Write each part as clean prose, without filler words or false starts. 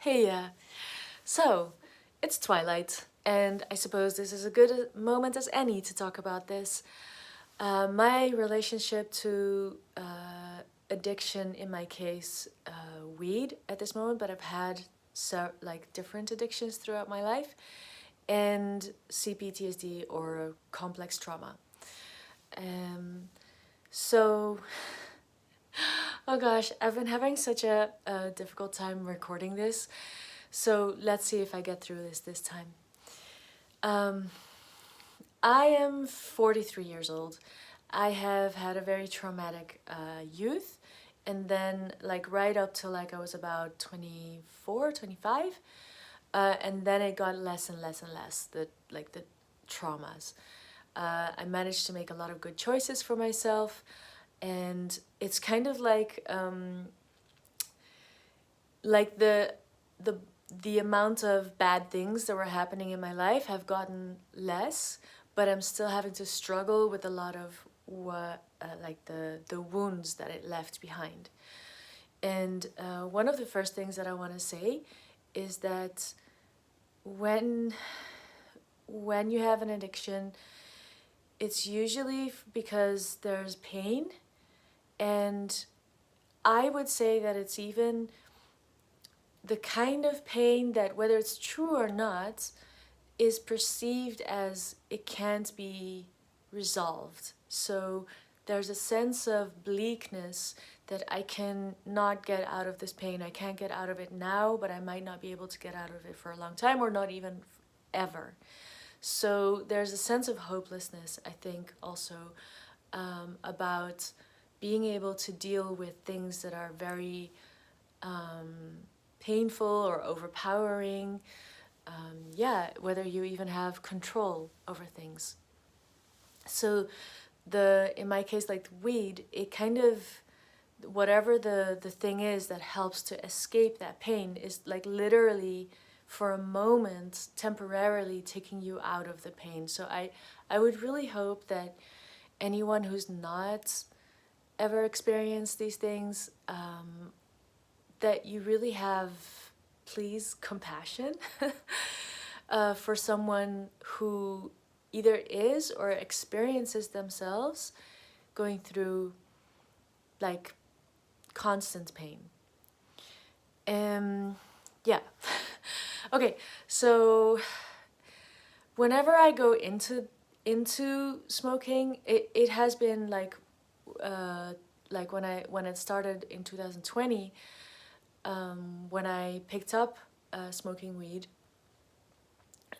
Hey, so it's twilight, and I suppose this is a good moment as any to talk about this. My relationship to addiction, in my case, weed at this moment, but I've had different addictions throughout my life, and Cptsd or complex trauma. Um, so Oh gosh, I've been having such a difficult time recording this, so let's see if I get through this time. Um, I am 43 years old. I have had a very traumatic youth, and then like right up to like I was about 24, 25, and then it got less and less and less, the traumas. I managed to make a lot of good choices for myself, and it's kind of like the amount of bad things that were happening in my life have gotten less, but I'm still having to struggle with a lot of what like the wounds that it left behind. And one of the first things that I want to say is that when when you have an addiction, it's usually because there's pain, and I would say that it's even the kind of pain that, whether it's true or not, is perceived as it can't be resolved. So there's a sense of bleakness that I can not get out of this pain. I can't get out of it now, but I might not be able to get out of it for a long time, or not even ever. So there's a sense of hopelessness, I think, also about being able to deal with things that are very painful or overpowering. Yeah, whether you even have control over things. So in my case, like weed, it kind of, whatever the thing is that helps to escape that pain is like literally for a moment temporarily taking you out of the pain. So I would really hope that anyone who's not ever experienced these things, that you really have, please, compassion for someone who either is or experiences themselves going through like constant pain. Yeah. Okay, so whenever I go into smoking, it has been like when it started in 2020, when I picked up smoking weed,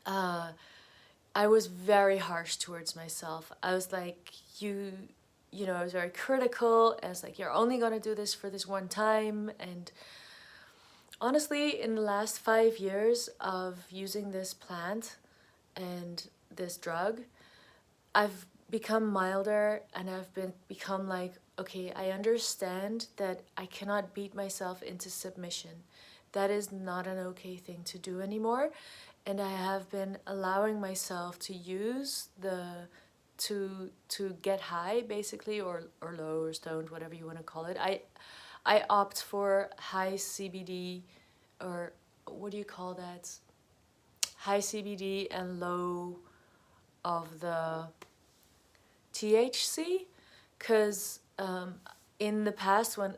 I was very harsh towards myself. I was like, I was very critical. I was like, you're only gonna do this for this one time. And honestly, in the last 5 years of using this plant and this drug, I've become milder, and become like, okay, I understand that I cannot beat myself into submission. That is not an okay thing to do anymore. And I have been allowing myself to use to get high, basically, or low or stoned, whatever you want to call it. I opt for high CBD, or what do you call that? High CBD and low of the THC, because in the past when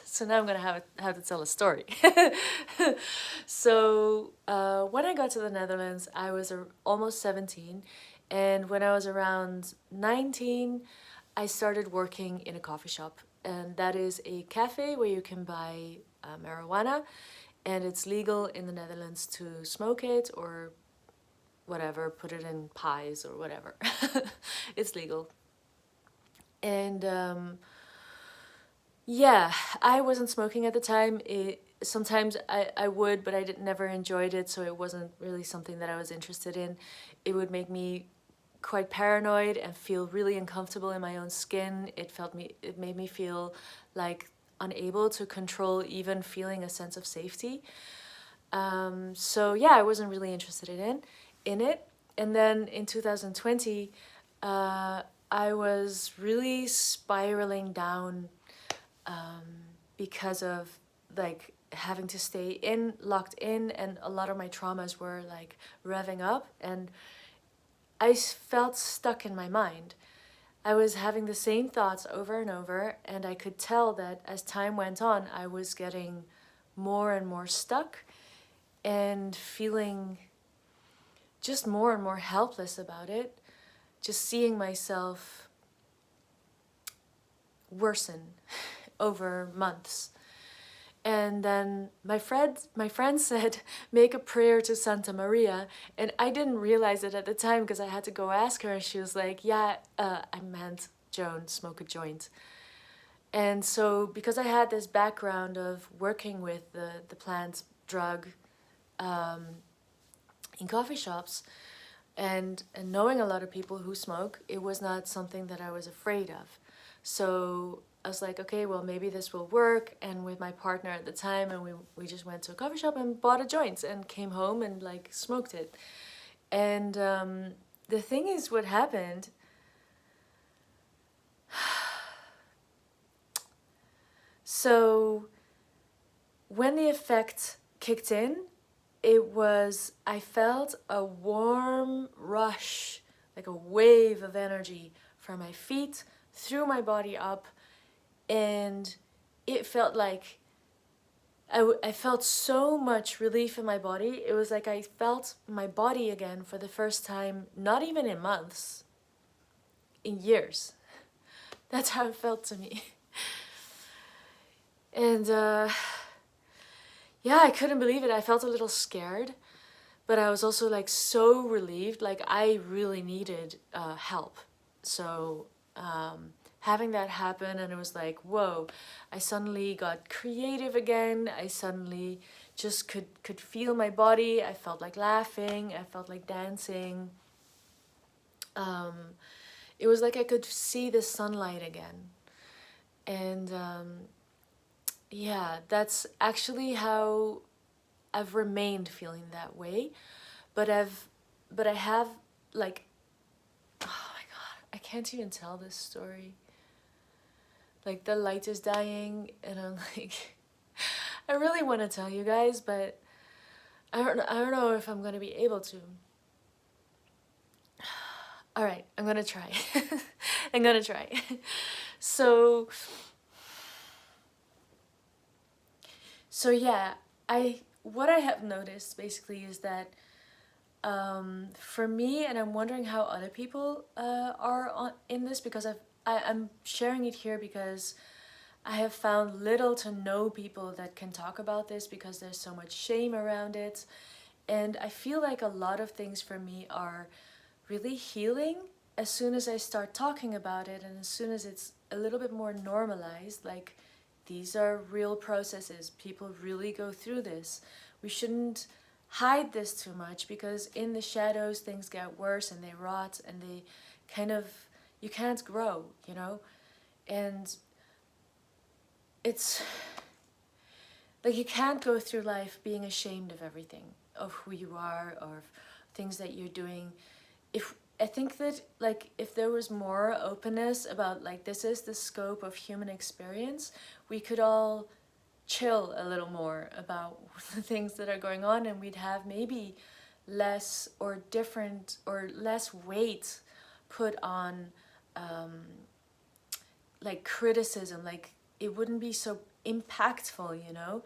so now I'm gonna have to tell a story. So when I got to the Netherlands, I was almost 17, and when I was around 19, I started working in a coffee shop, and that is a cafe where you can buy marijuana, and it's legal in the Netherlands to smoke it or whatever, put it in pies or whatever. It's legal. And yeah, I wasn't smoking at the time. Sometimes I would, but never enjoyed it, so it wasn't really something that I was interested in. It would make me quite paranoid and feel really uncomfortable in my own skin. It made me feel like unable to control even feeling a sense of safety. So yeah, I wasn't really interested in it. And then in 2020, I was really spiraling down because of like having to stay locked in, and a lot of my traumas were like revving up, and I felt stuck in my mind. I was having the same thoughts over and over, and I could tell that as time went on, I was getting more and more stuck and feeling just more and more helpless about it, just seeing myself worsen over months. And then my friend said, make a prayer to Santa Maria. And I didn't realize it at the time because I had to go ask her. And she was like, yeah, I meant, Joan, smoke a joint. And so because I had this background of working with the plant drug in coffee shops and knowing a lot of people who smoke, it was not something that I was afraid of. So I was like, okay, well, maybe this will work. And with my partner at the time, and we just went to a coffee shop and bought a joint and came home and like smoked it. And the thing is, what happened, so when the effect kicked in, I felt a warm rush, like a wave of energy from my feet through my body up, and it felt like I felt so much relief in my body. It was like I felt my body again for the first time, not even in months, in years. That's how it felt to me. And yeah, I couldn't believe it. I felt a little scared, but I was also like so relieved. Like I really needed help. So having that happen, and it was like, whoa, I suddenly got creative again. I suddenly just could feel my body. I felt like laughing. I felt like dancing. It was like I could see the sunlight again. And yeah, that's actually how I've remained feeling that way. But I have like, oh my God, I can't even tell this story. Like the light is dying and I'm like, I really want to tell you guys, but I don't know if I'm going to be able to. All right, I'm going to try. I'm going to try. So yeah, what I have noticed basically is that for me, and I'm wondering how other people are in this, because I'm sharing it here because I have found little to no people that can talk about this because there's so much shame around it. And I feel like a lot of things for me are really healing as soon as I start talking about it, and as soon as it's a little bit more normalized. Like, these are real processes. People really go through this. We shouldn't hide this too much, because in the shadows things get worse and they rot and they kind of, you can't grow, you know? And it's like you can't go through life being ashamed of everything, of who you are or things that you're doing. I think that like if there was more openness about like this is the scope of human experience, we could all chill a little more about the things that are going on, and we'd have maybe less or different or less weight put on like criticism. Like it wouldn't be so impactful, you know?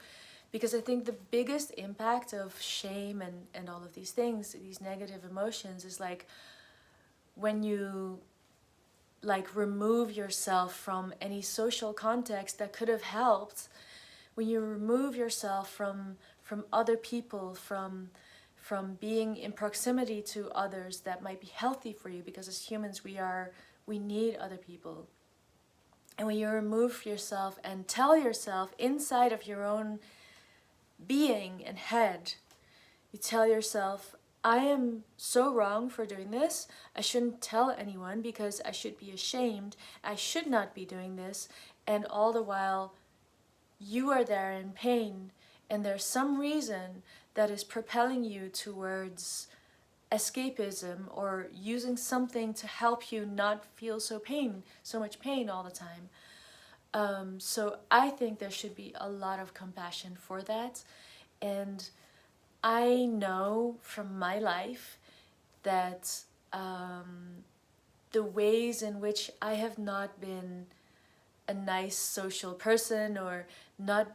Because I think the biggest impact of shame and all of these things, these negative emotions, is like when you like remove yourself from any social context that could have helped, when you remove yourself from other people, from being in proximity to others that might be healthy for you, because as humans we need other people. And when you remove yourself and tell yourself inside of your own being and head, you tell yourself, I am so wrong for doing this. I shouldn't tell anyone because I should be ashamed. I should not be doing this. And all the while, you are there in pain, and there's some reason that is propelling you towards escapism or using something to help you not feel so much pain all the time. So I think there should be a lot of compassion for that. And I know from my life that the ways in which I have not been a nice social person, or not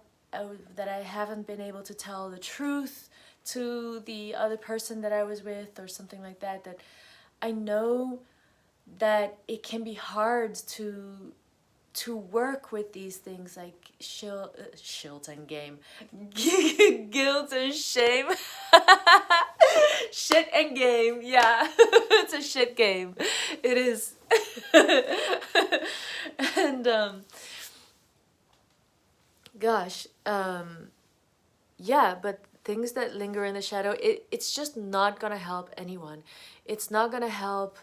that I haven't been able to tell the truth to the other person that I was with or something like that, that I know that it can be hard to work with these things like shilt and game, guilt and shame. Shit and game, yeah. It's a shit game. It is. And gosh, yeah, but things that linger in the shadow, it's just not gonna help anyone. It's not gonna help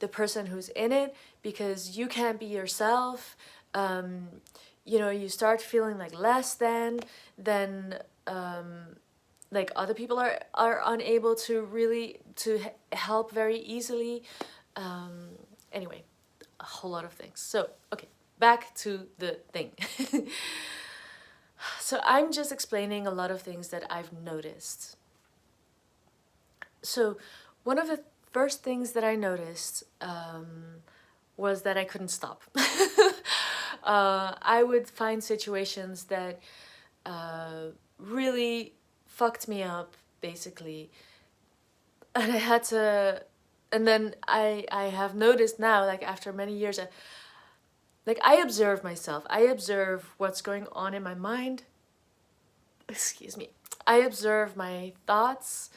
the person who's in it, because you can't be yourself. You know, you start feeling like less than, then like other people are unable to really to help very easily. Anyway, a whole lot of things. So okay, back to the thing. So I'm just explaining a lot of things that I've noticed. So one of the first things that I noticed was that I couldn't stop. I would find situations that really fucked me up, basically. And I had to, and then I have noticed now, like after many years, like I observe myself. I observe what's going on in my mind. Excuse me. I observe my thoughts.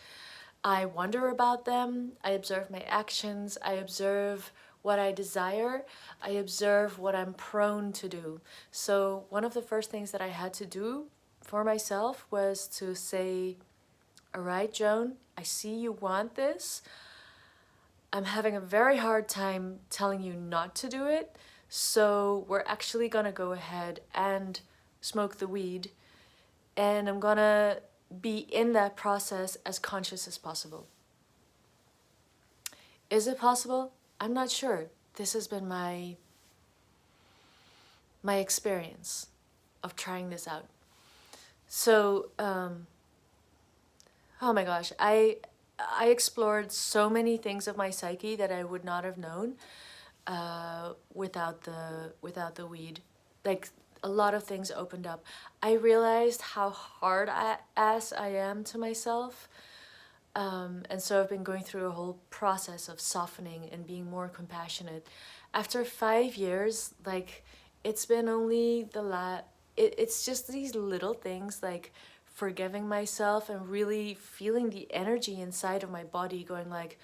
I wonder about them. I observe my actions. I observe what I desire. I observe what I'm prone to do. So one of the first things that I had to do for myself was to say, all right, Joan, I see you want this. I'm having a very hard time telling you not to do it. So we're actually gonna go ahead and smoke the weed. And I'm gonna be in that process as conscious as possible. Is it possible? I'm not sure. This has been my experience of trying this out. So, oh my gosh, I explored so many things of my psyche that I would not have known without the weed. Like a lot of things opened up. I realized how hard ass I am to myself. And so I've been going through a whole process of softening and being more compassionate. After 5 years, like it's been only it's just these little things like forgiving myself and really feeling the energy inside of my body going like,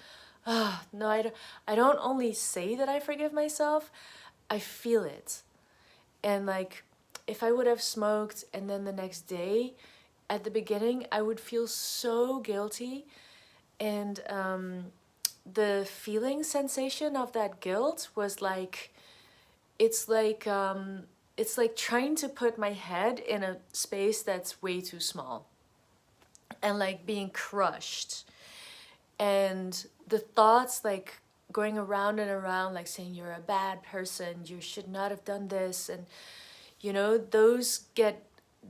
oh, no, I don't only say that I forgive myself, I feel it. And like if I would have smoked and then the next day, at the beginning, I would feel so guilty. And the feeling sensation of that guilt was like, it's like trying to put my head in a space that's way too small and like being crushed. And the thoughts like going around and around, like saying you're a bad person, you should not have done this. And, you know,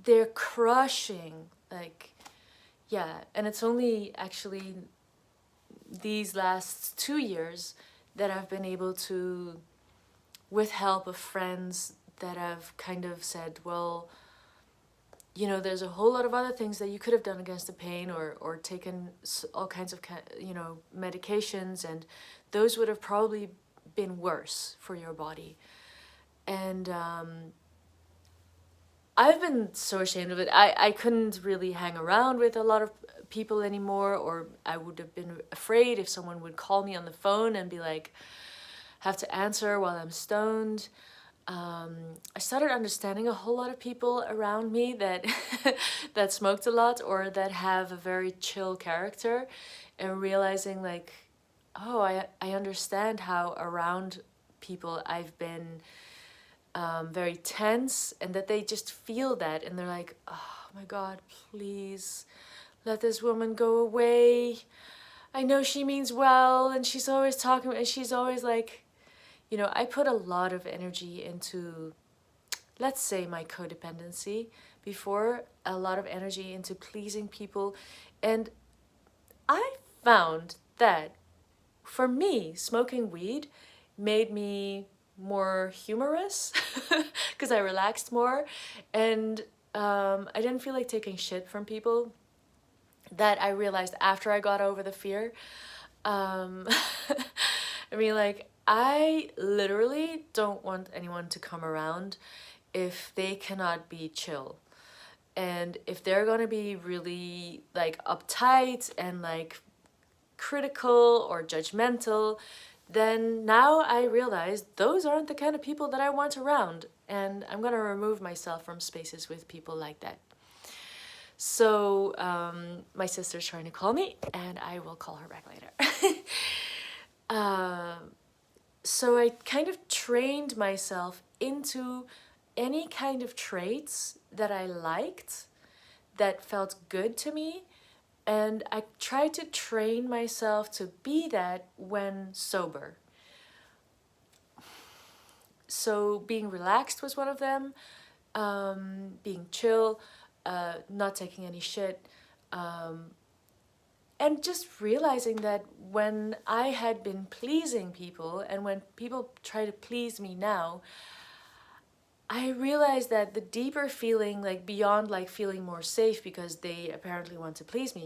they're crushing, like, yeah. And it's only actually these last 2 years that I've been able to, with help of friends that have kind of said, well, you know, there's a whole lot of other things that you could have done against the pain, or taken all kinds of, you know, medications, and those would have probably been worse for your body. And I've been so ashamed of it. I couldn't really hang around with a lot of people anymore, or I would have been afraid if someone would call me on the phone and be like, have to answer while I'm stoned. I started understanding a whole lot of people around me that that smoked a lot or that have a very chill character, and realizing like, oh, I understand how around people I've been very tense, and that they just feel that and they're like, oh my God, please let this woman go away. I know she means well and she's always talking and she's always like, you know, I put a lot of energy into let's say, my codependency before, a lot of energy into pleasing people. And I found that for me, smoking weed made me more humorous because I relaxed more, and I didn't feel like taking shit from people. That I realized after I got over the fear. Um, I mean, like, I literally don't want anyone to come around if they cannot be chill. And if they're gonna be really like uptight and like critical or judgmental, then now I realize those aren't the kind of people that I want around. And I'm gonna remove myself from spaces with people like that. So my sister's trying to call me, and I will call her back later. So I kind of trained myself into any kind of traits that I liked, that felt good to me, and I tried to train myself to be that when sober. So being relaxed was one of them, being chill, not taking any shit, and just realizing that when I had been pleasing people and when people try to please me now, I realized that the deeper feeling, like beyond like feeling more safe because they apparently want to please me,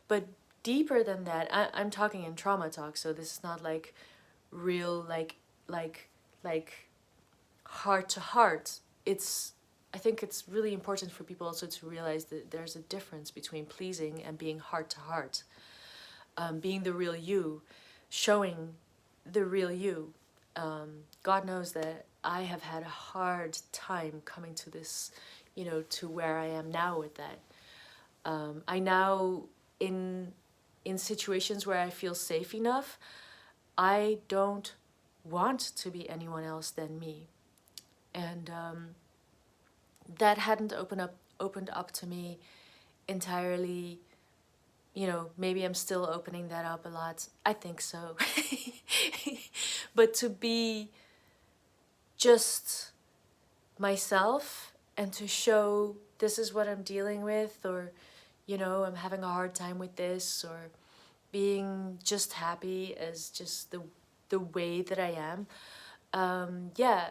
but deeper than that, I'm talking in trauma talk, so this is not like real like heart to heart. It's, I think it's really important for people also to realize that there's a difference between pleasing and being heart to heart. Being the real you, showing the real you. God knows that I have had a hard time coming to this, you know, to where I am now with that. I now, in situations where I feel safe enough, I don't want to be anyone else than me. And that hadn't opened up to me entirely. You know, maybe I'm still opening that up a lot. I think so. But to be just myself and to show this is what I'm dealing with, or, you know, I'm having a hard time with this, or being just happy as just the way that I am. Yeah,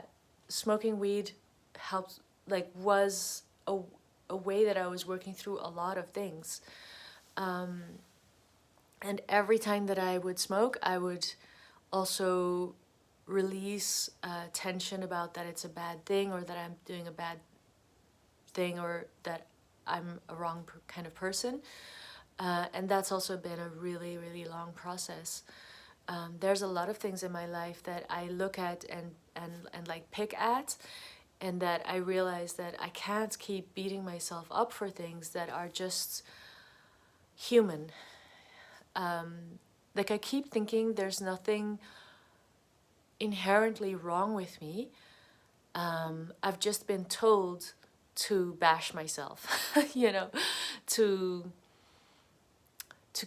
smoking weed helped, like, was a way that I was working through a lot of things. And every time that I would smoke, I would also release tension about that it's a bad thing, or that I'm doing a bad thing, or that I'm a wrong kind of person. And that's also been a really, really long process. There's a lot of things in my life that I look at and like pick at, and that I realize that I can't keep beating myself up for things that are just human. Like, I keep thinking there's nothing inherently wrong with me. I've just been told to bash myself, you know, to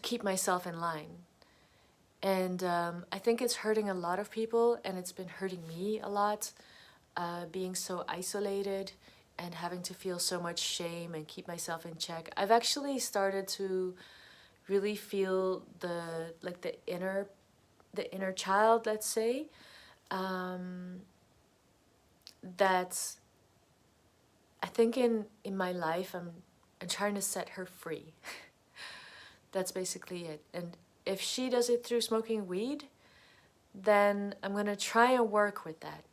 keep myself in line. And I think it's hurting a lot of people, and it's been hurting me a lot, being so isolated and having to feel so much shame and keep myself in check. I've actually started to really feel the inner child, let's say, that I think in my life I'm trying to set her free. That's basically it. And if she does it through smoking weed, then I'm gonna try and work with that.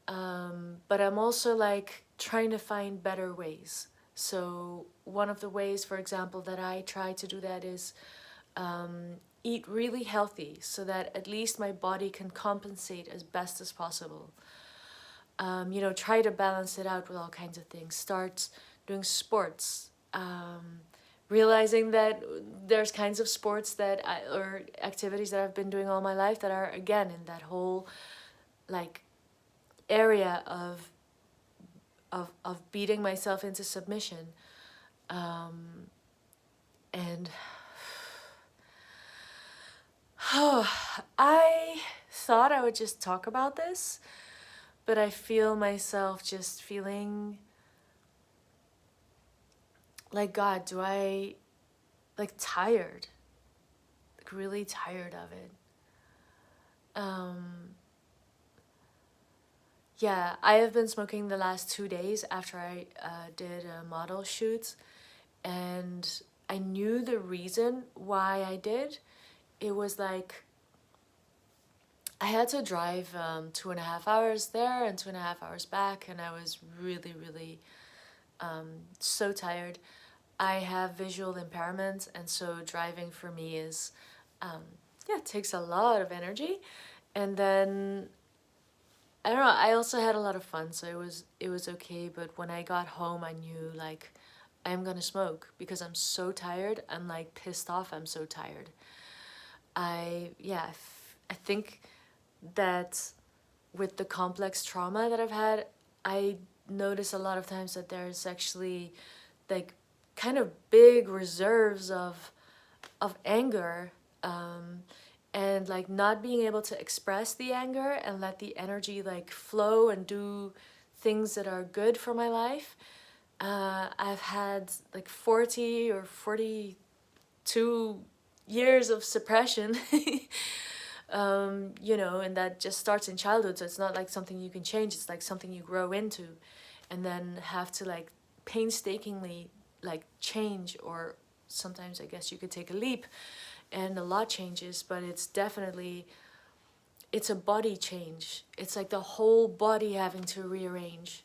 But I'm also like trying to find better ways. So one of the ways, for example, that I try to do that is eat really healthy, so that at least my body can compensate as best as possible. You know, try to balance it out with all kinds of things. Start doing sports. Realizing that there's kinds of sports that or activities that I've been doing all my life that are, again, in that whole like area of beating myself into submission. And I thought I would just talk about this, but I feel myself just feeling like, God, do I, like, tired, like really tired of it. Yeah, I have been smoking the last 2 days after I did a model shoot, and I knew the reason why I did. It was like I had to drive 2.5 hours there and 2.5 hours back, and I was really, really so tired. I have visual impairment, and so driving for me is, yeah, it takes a lot of energy. And then I don't know, I also had a lot of fun, so it was okay. But when I got home, I knew, like, I'm gonna smoke because I'm so tired. I'm like pissed off. I'm so tired. I think that with the complex trauma that I've had, I notice a lot of times that there's actually like kind of big reserves of anger, and like not being able to express the anger and let the energy like flow and do things that are good for my life. I've had like 40 or 42 years of suppression. You know, and that just starts in childhood, so it's not like something you can change. It's like something you grow into and then have to like painstakingly like change, or sometimes I guess you could take a leap and a lot changes, but it's definitely, it's a body change. It's like the whole body having to rearrange,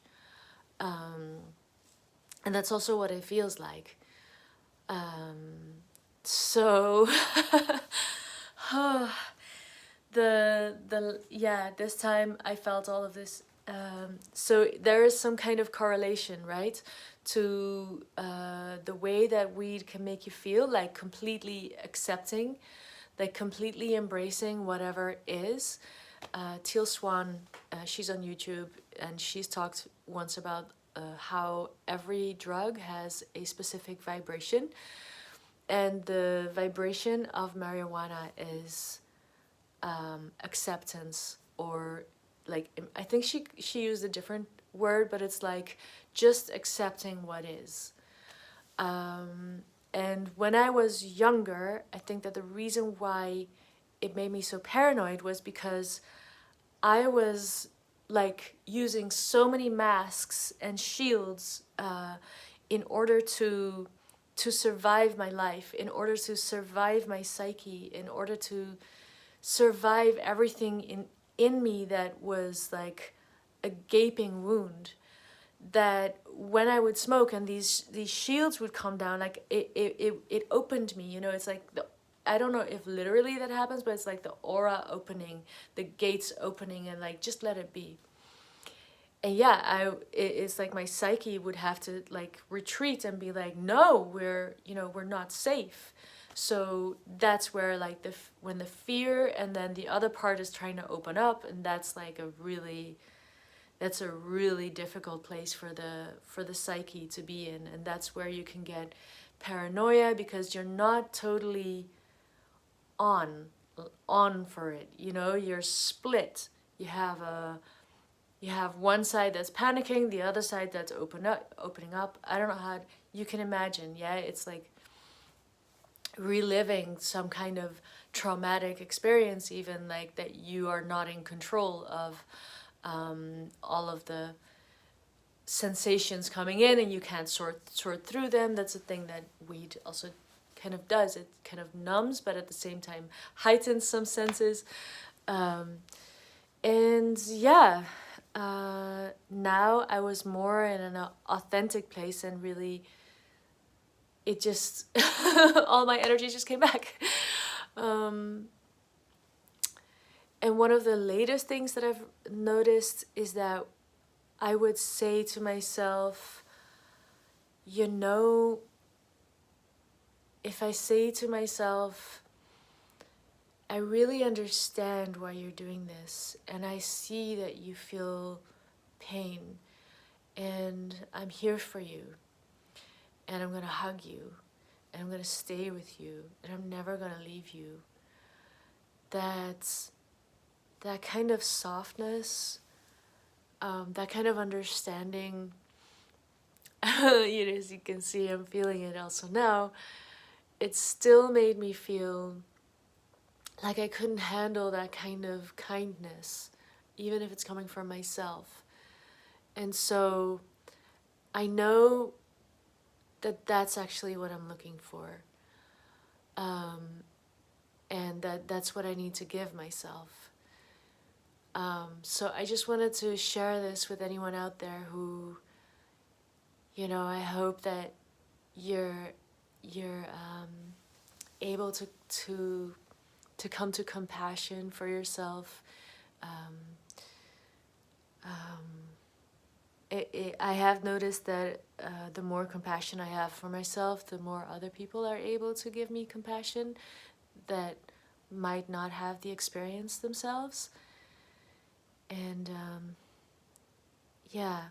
and that's also what it feels like. So yeah, this time I felt all of this. So there is some kind of correlation, right, to the way that weed can make you feel, like completely accepting, like completely embracing whatever is. Teal Swan, she's on YouTube, and she's talked once about how every drug has a specific vibration, and the vibration of marijuana is acceptance, or like, I think she used a different word, but it's like just accepting what is. And when I was younger, I think that the reason why it made me so paranoid was because I was like using so many masks and shields in order to survive my life, in order to survive my psyche, in order to survive everything in me that was like a gaping wound, that when I would smoke and these shields would come down, like it opened me, you know. It's like I don't know if literally that happens, but it's like the aura opening, the gates opening, and like just let it be. And yeah, it's like my psyche would have to like retreat and be like, no, we're not safe. So that's where like when the fear and then the other part is trying to open up, and that's like that's a really difficult place for the psyche to be in. And that's where you can get paranoia, because you're not totally on for it, you know. You're split. You have one side that's panicking, the other side that's opening up. I don't know how you can imagine. Yeah, it's like reliving some kind of traumatic experience, even, like that you are not in control of all of the sensations coming in, and you can't sort through them. That's a thing that weed also kind of does. It kind of numbs, but at the same time heightens some senses. And yeah, now I was more in an authentic place, and really it just all my energy just came back. And one of the latest things that I've noticed is that I would say to myself, you know, if I say to myself, I really understand why you're doing this, and I see that you feel pain, and I'm here for you, and I'm gonna hug you, and I'm gonna stay with you, and I'm never gonna leave you. That kind of softness that kind of understanding, as you can see, I'm feeling it also now. It still made me feel like I couldn't handle that kind of kindness, even if it's coming from myself. And so I know that that's actually what I'm looking for. And that's what I need to give myself. So I just wanted to share this with anyone out there who, I hope that you're able to come to compassion for yourself. Um, I have noticed that the more compassion I have for myself, the more other people are able to give me compassion that might not have the experience themselves. And yeah,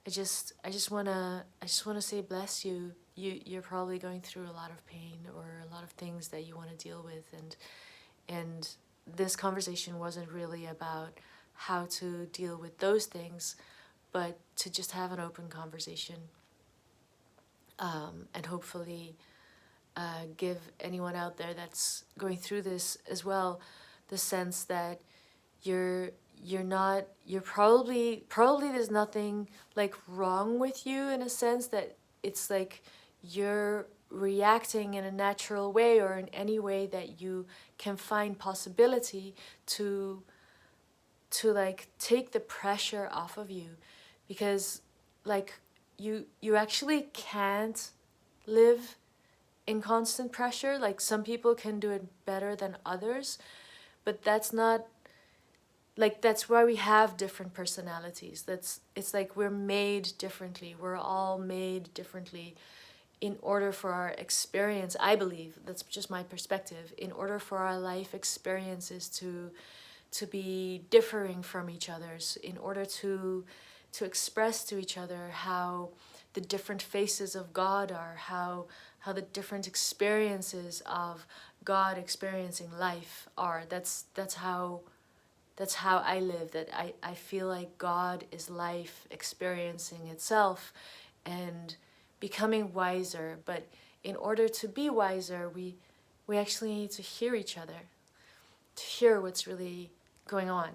I just wanna say bless you. You're probably going through a lot of pain or a lot of things that you want to deal with, and this conversation wasn't really about how to deal with those things, but to just have an open conversation, and hopefully give anyone out there that's going through this as well the sense that you're probably there's nothing like wrong with you, in a sense that it's like you're reacting in a natural way or in any way that you can find possibility to like take the pressure off of you, because like you actually can't live in constant pressure. Like some people can do it better than others, but that's not like, that's why we have different personalities. It's like we're made differently. We're all made differently in order for our experience, I believe, that's just my perspective, in order for our life experiences to be differing from each other's, in order to express to each other how the different faces of God are, how the different experiences of God experiencing life are. That's how I live, that I feel like God is life experiencing itself and becoming wiser. But in order to be wiser, we actually need to hear each other, to hear what's really going on.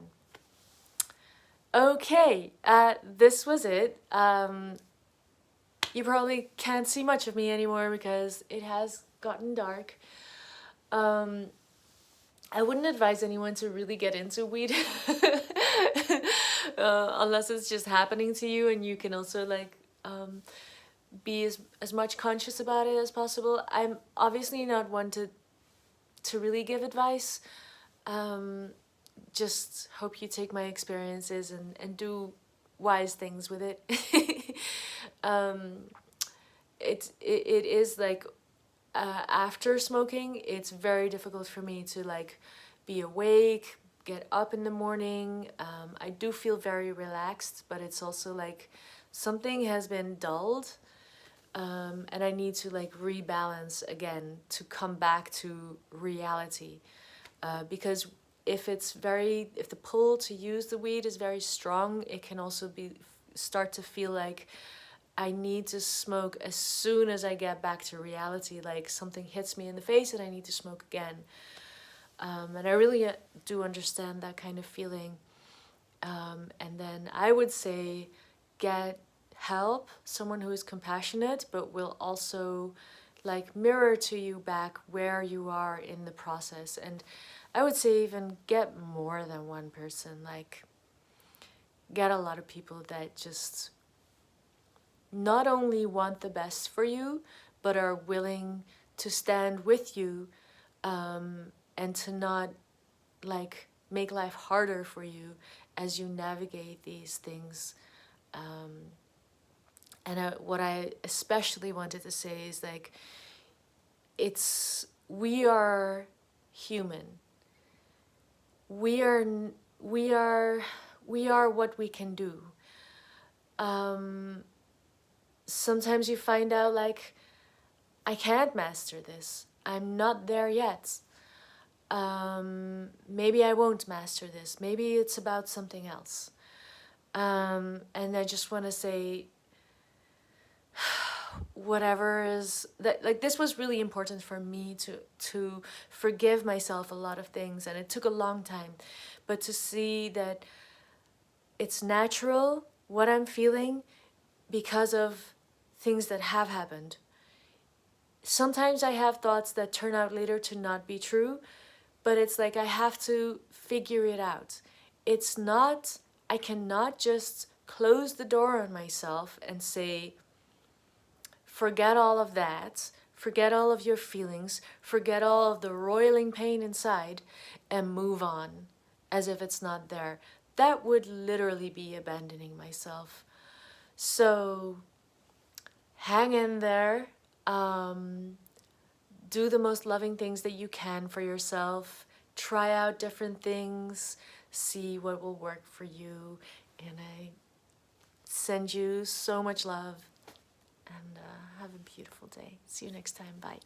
Okay, this was it. You probably can't see much of me anymore because it has gotten dark. I wouldn't advise anyone to really get into weed unless it's just happening to you, and you can also like be as much conscious about it as possible. I'm obviously not one to really give advice. Just hope you take my experiences and do wise things with it. It is like after smoking, it's very difficult for me to like be awake, get up in the morning. I do feel very relaxed, but it's also like something has been dulled, and I need to like rebalance again to come back to reality, because if the pull to use the weed is very strong, it can also start to feel like I need to smoke as soon as I get back to reality, like something hits me in the face and I need to smoke again. And I really do understand that kind of feeling. And then I would say get help, someone who is compassionate, but will also like mirror to you back where you are in the process. And I would say even get more than one person, like get a lot of people that just not only want the best for you, but are willing to stand with you, and to not like make life harder for you as you navigate these things. And what I especially wanted to say is like, we are human. We are what we can do. Sometimes you find out like, I can't master this. I'm not there yet. Maybe I won't master this. Maybe it's about something else. And I just want to say, whatever is that, like, this was really important for me to forgive myself a lot of things, and it took a long time, but to see that it's natural what I'm feeling because of things that have happened. Sometimes I have thoughts that turn out later to not be true, but it's like I have to figure it out. It's not, I cannot just close the door on myself and say, forget all of that, forget all of your feelings, forget all of the roiling pain inside, and move on as if it's not there. That would literally be abandoning myself. So hang in there. Do the most loving things that you can for yourself. Try out different things. See what will work for you. And I send you so much love. And have a beautiful day. See you next time. Bye.